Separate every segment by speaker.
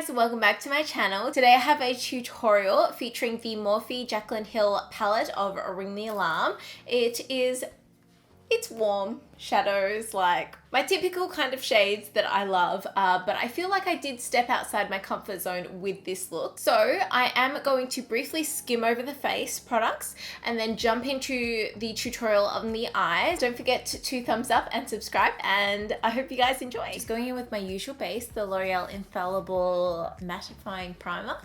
Speaker 1: guys, welcome back to my channel. Today I have a tutorial featuring the Morphe Jaclyn Hill palette of Ring the Alarm. It's warm shadows, like my typical kind of shades that I love, but I feel like I did step outside my comfort zone with this look. So I am going to briefly skim over the face products and then jump into the tutorial on the eyes. Don't forget to thumbs up and subscribe, and I hope you guys enjoy. Just going in with my usual base, the L'Oreal Infallible Mattifying Primer.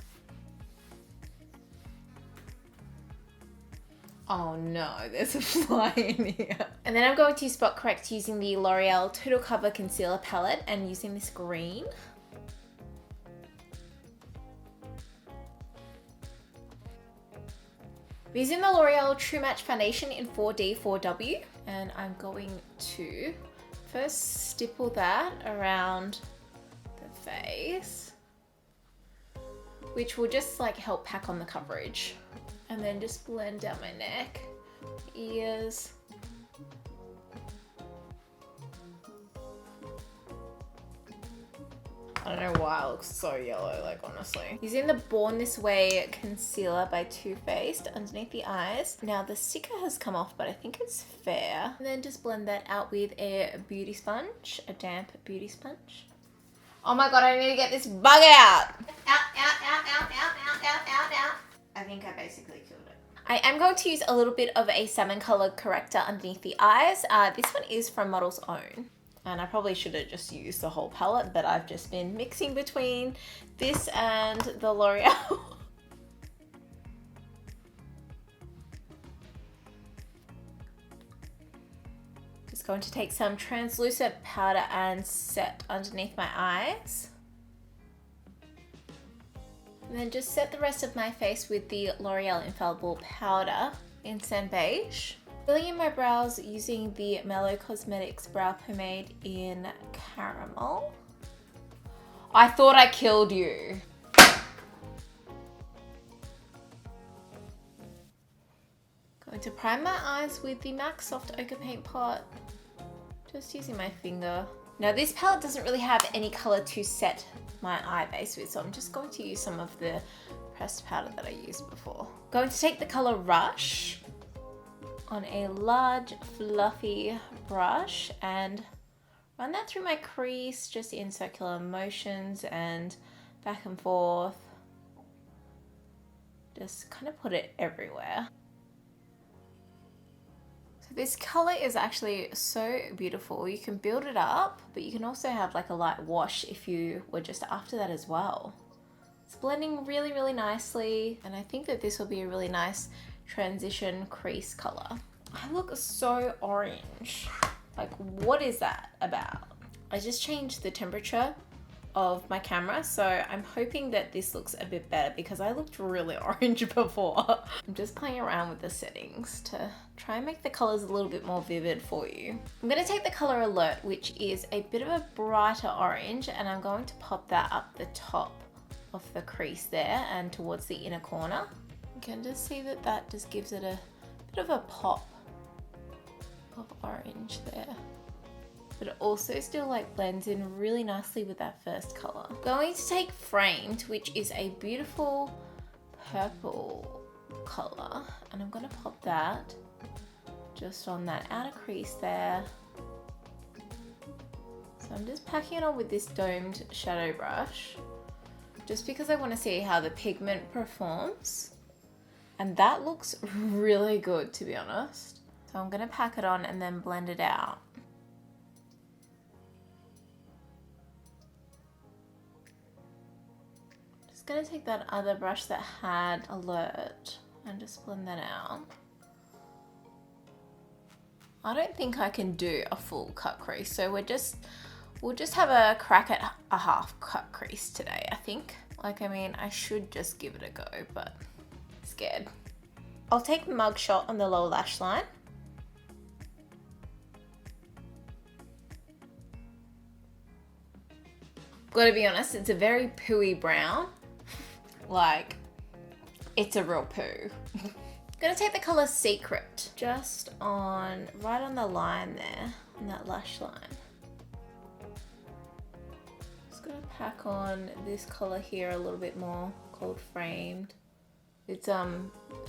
Speaker 1: Oh no, there's a fly in here. And then I'm going to spot correct using the L'Oreal Total Cover Concealer Palette and using this green. I'm using the L'Oreal True Match Foundation in 4D 4W, and I'm going to first stipple that around the face, which will just like help pack on the coverage. And then just blend down my neck, ears. I don't know why it looks so yellow, like honestly. Using the Born This Way concealer by Too Faced underneath the eyes. Now the sticker has come off, but I think it's fair. And then just blend that out with a beauty sponge, a damp beauty sponge. Oh my god, I need to get this bug out! Out. I think I basically killed it. I am going to use a little bit of a salmon color corrector underneath the eyes. This one is from Model's Own. And I probably should have just used the whole palette, but I've just been mixing between this and the L'Oreal. Just going to take some translucent powder and set underneath my eyes. And then just set the rest of my face with the L'Oreal Infallible Powder in Sand Beige. Filling in my brows using the Mellow Cosmetics Brow Pomade in Caramel. I thought I killed you. Going to prime my eyes with the MAC Soft Ochre Paint Pot. Just using my finger. Now this palette doesn't really have any color to set my eye base with, so I'm just going to use some of the pressed powder that I used before. Going to take the color Rush on a large fluffy brush and run that through my crease just in circular motions and back and forth. Just kind of put it everywhere. This color is actually so beautiful. You can build it up, but you can also have like a light wash if you were just after that as well. It's blending really, really nicely, and I think that this will be a really nice transition crease color. I look so orange. Like, what is that about? I just changed the temperature of my camera, so I'm hoping that this looks a bit better because I looked really orange before. I'm just playing around with the settings to try and make the colors a little bit more vivid for you. I'm going to take the color Alert, which is a bit of a brighter orange, and I'm going to pop that up the top of the crease there and towards the inner corner. You can just see that that just gives it a bit of a pop of orange there. But it also still like blends in really nicely with that first color. Going to take Framed, which is a beautiful purple color, and I'm gonna pop that just on that outer crease there. So I'm just packing it on with this domed shadow brush, just because I want to see how the pigment performs. And that looks really good, to be honest. So I'm gonna pack it on and then blend it out. Gonna take that other brush that had Alert and just blend that out. I don't think I can do a full cut crease, so we'll just have a crack at a half cut crease today, I think. Like, I mean, I should just give it a go, but I'm scared. I'll take Mugshot on the lower lash line. Gotta be honest, it's a very pooey brown. Like, it's a real poo. I'm gonna take the color Secret just on, right on the line there, on that lash line. Just gonna pack on this color here a little bit more, called Framed. It's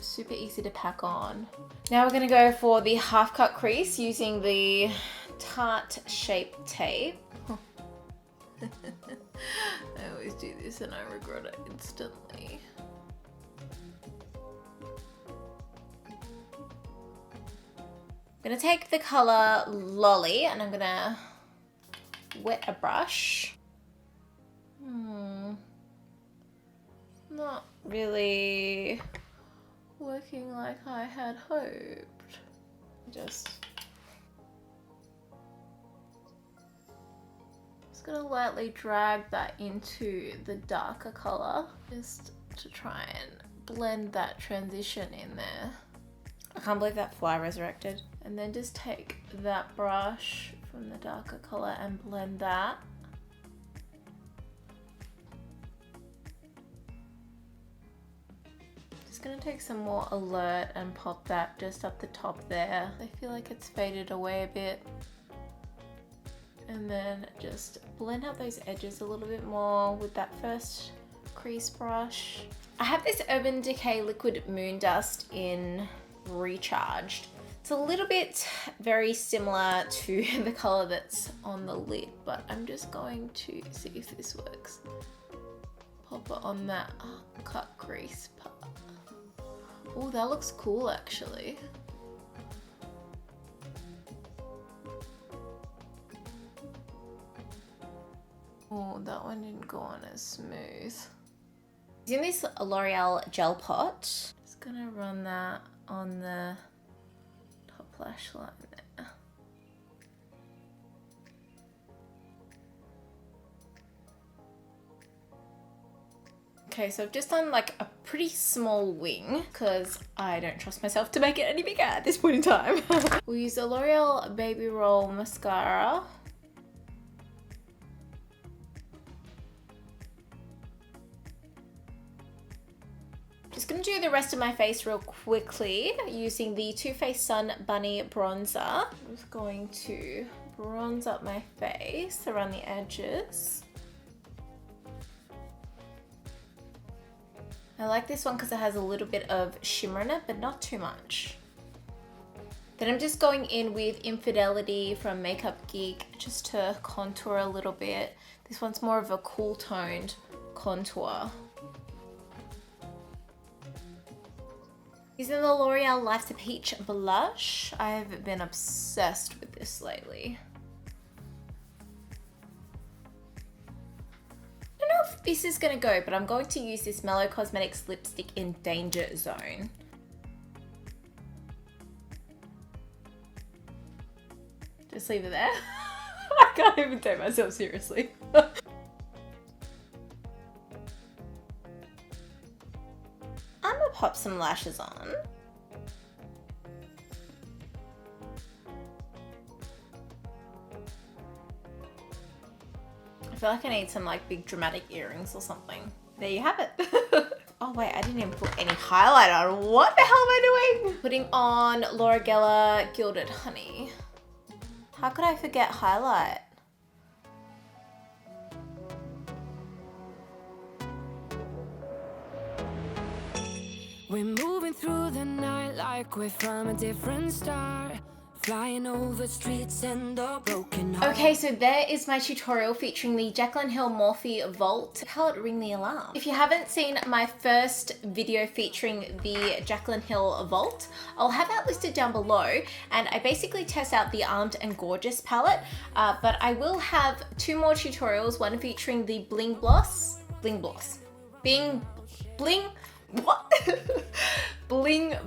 Speaker 1: super easy to pack on. Now we're gonna go for the half cut crease using the Tarte Shape Tape. I always do this and I regret it instantly. I'm gonna take the color Lolly and I'm gonna wet a brush. Not really working like I had hoped. Just gonna lightly drag that into the darker color just to try and blend that transition in there. I can't believe that fly resurrected. And then just take that brush from the darker color and blend that. Just gonna take some more Alert and pop that just up the top there. I feel like it's faded away a bit. And then just blend out those edges a little bit more with that first crease brush. I have this Urban Decay Liquid Moon Dust in Recharged. It's a little bit very similar to the color that's on the lid, but I'm just going to see if this works. Pop it on that cut crease part. Oh, that looks cool actually. Oh, that one didn't go on as smooth. Using this L'Oreal gel pot, just gonna run that on the top lash line there. Okay, so I've just done like a pretty small wing because I don't trust myself to make it any bigger at this point in time. We'll use the L'Oreal Baby Roll Mascara. Just gonna do the rest of my face real quickly using the Too Faced Sun Bunny Bronzer. I'm just going to bronze up my face around the edges. I like this one because it has a little bit of shimmer in it, but not too much. Then I'm just going in with Infidelity from Makeup Geek just to contour a little bit. This one's more of a cool toned contour. Using the L'Oreal Life's a Peach blush. I've been obsessed with this lately. I don't know if this is gonna go, but I'm going to use this Mellow Cosmetics lipstick in Danger Zone. Just leave it there. I can't even take myself seriously. I'm gonna pop some lashes on. I feel like I need some like big dramatic earrings or something. There you have it. Oh wait, I didn't even put any highlight on. What the hell am I doing? Putting on Laura Geller Gilded Honey. How could I forget highlight?
Speaker 2: We're moving through the night like we're from a different star. Flying over streets and the broken heart.
Speaker 1: Okay, so there is my tutorial featuring the Jaclyn Hill Morphe Vault palette Ring the Alarm. If you haven't seen my first video featuring the Jaclyn Hill Vault, I'll have that listed down below, and I basically test out the Armed and Gorgeous palette, but I will have two more tutorials, one featuring the Bling Boss, Bling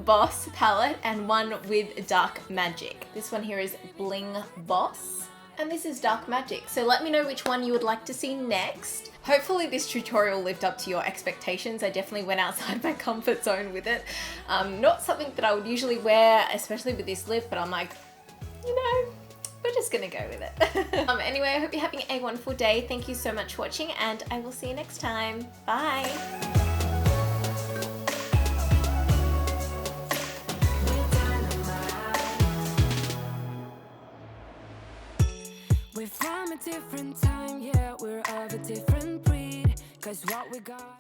Speaker 1: Boss palette, and one with Dark Magic. This one here is Bling Boss, and this is Dark Magic. So let me know which one you would like to see next. Hopefully this tutorial lived up to your expectations. I definitely went outside my comfort zone with it. Not something that I would usually wear, especially with this lip, but I'm like, you know, we're just gonna go with it. Anyway, I hope you're having a wonderful day. Thank you so much for watching, and I will see you next time. Bye.
Speaker 2: We're from from a different time, yeah, we're of a different breed. Cause what we got